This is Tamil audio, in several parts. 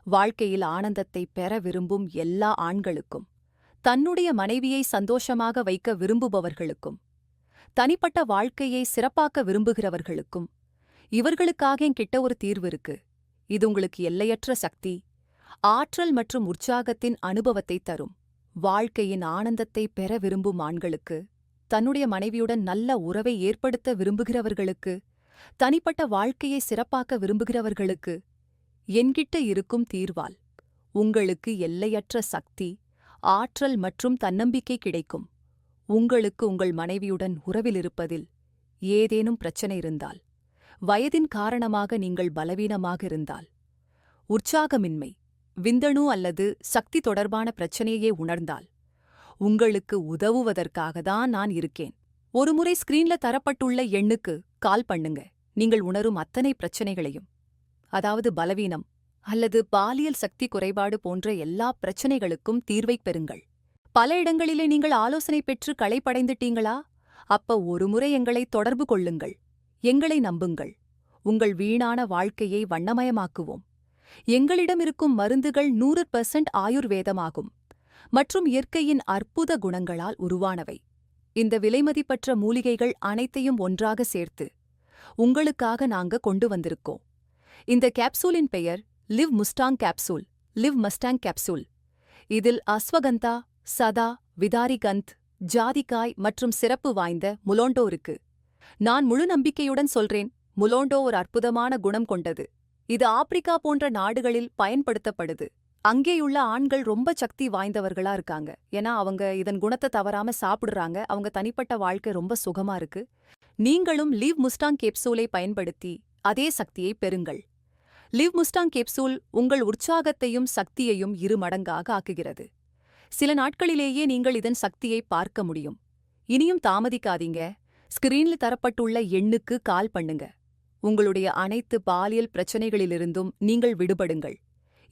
வாழ்க்கையில் ஆனந்தத்தை பெற விரும்பும் எல்லா ஆண்களுக்கும், தன்னுடைய மனைவியை சந்தோஷமாக வைக்க விரும்புபவர்களுக்கும், தனிப்பட்ட வாழ்க்கையை சிறப்பாக்க விரும்புகிறவர்களுக்கும், இவர்களுக்காக என்கிட்ட ஒரு தீர்வு இருக்கு. இது உங்களுக்கு எல்லையற்ற சக்தி, ஆற்றல் மற்றும் உற்சாகத்தின் அனுபவத்தை தரும். வாழ்க்கையின் ஆனந்தத்தை பெற விரும்பும் ஆண்களுக்கு, தன்னுடைய மனைவியுடன் நல்ல உறவை ஏற்படுத்த விரும்புகிறவர்களுக்கு, தனிப்பட்ட வாழ்க்கையை சிறப்பாக்க விரும்புகிறவர்களுக்கு என்கிட்ட இருக்கும் தீர்வால் உங்களுக்கு எல்லையற்ற சக்தி, ஆற்றல் மற்றும் தன்னம்பிக்கை கிடைக்கும். உங்களுக்கு உங்கள் மனைவியுடன் உறவில் இருப்பதில் ஏதேனும் பிரச்சனை இருந்தால், வயதின் காரணமாக நீங்கள் பலவீனமாக இருந்தால், உற்சாகமின்மை, விந்தணு அல்லது சக்தி தொடர்பான பிரச்சனையே உணர்ந்தால், உங்களுக்கு உதவுவதற்காக தான் நான் இருக்கேன். ஒருமுறை ஸ்கிரீன்ல தரப்பட்டுள்ள எண்ணுக்கு கால் பண்ணுங்க. நீங்கள் உணரும் அத்தனை பிரச்சனைகளையும், அதாவது பலவீனம் அல்லது பாலியல் சக்தி குறைபாடு போன்ற எல்லா பிரச்சனைகளுக்கும் தீர்வைப் பெறுங்கள். பல இடங்களிலே நீங்கள் ஆலோசனை பெற்று களைப்படைந்துட்டீங்களா? அப்ப ஒருமுறை எங்களை தொடர்பு கொள்ளுங்கள். எங்களை நம்புங்கள். உங்கள் வீணான வாழ்க்கையை வண்ணமயமாக்குவோம். எங்களிடம் இருக்கும் மருந்துகள் 100% ஆயுர்வேதமாகும் மற்றும் இயற்கையின் அற்புத குணங்களால் உருவானவை. இந்த விலைமதிப்பற்ற மூலிகைகள் அனைத்தையும் ஒன்றாக சேர்த்து உங்களுக்காக நாங்க கொண்டு வந்திருக்கோம். இந்த கேப்சூலின் பெயர் live Mustang capsule, live Mustang capsule. இதில் அஸ்வகந்தா, சதா, விதாரிகந்த், ஜாதிக்காய் மற்றும் சிறப்பு வாய்ந்த முலோண்டோ இருக்கு. நான் முழு நம்பிக்கையுடன் சொல்றேன், முலோண்டோ ஒரு அற்புதமான குணம் கொண்டது. இது ஆப்பிரிக்கா போன்ற நாடுகளில் பயன்படுத்தப்படுது. அங்கேயுள்ள ஆண்கள் ரொம்ப சக்தி வாய்ந்தவர்களா இருக்காங்க. ஏன்னா அவங்க இதன் குணத்தை தவறாம சாப்பிடுறாங்க. அவங்க தனிப்பட்ட வாழ்க்கை ரொம்ப சுகமா இருக்கு. நீங்களும் லிவ் முஸ்டாங் கேப்சூலை பயன்படுத்தி அதே சக்தியை பெறுங்கள். லிவ் முஸ்டாங் கேப்சூல் உங்கள் உற்சாகத்தையும் சக்தியையும் 2 மடங்காக ஆக்குகிறது. சில நாட்களிலேயே நீங்கள் இதன் சக்தியை பார்க்க முடியும். இனியும் தாமதிக்காதீங்க. ஸ்கிரீனில் தரப்பட்டுள்ள எண்ணுக்கு கால் பண்ணுங்க. உங்களுடைய அனைத்து பாலியல் பிரச்சனைகளிலிருந்தும் நீங்கள் விடுபடுங்கள்.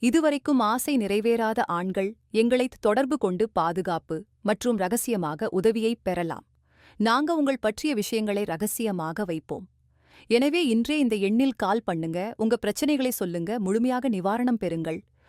இதுவரைக்கும் ஆசை நிறைவேறாத ஆண்கள் எங்களை தொடர்பு கொண்டு பாதுகாப்பு மற்றும் ரகசியமாக உதவியைப் பெறலாம். நாங்க உங்கள் பற்றிய விஷயங்களை ரகசியமாக வைப்போம். எனவே இன்றே இந்த எண்ணில் கால் பண்ணுங்க. உங்க பிரச்சனைகளை சொல்லுங்க. முழுமையாக நிவாரணம் பெறுங்கள்.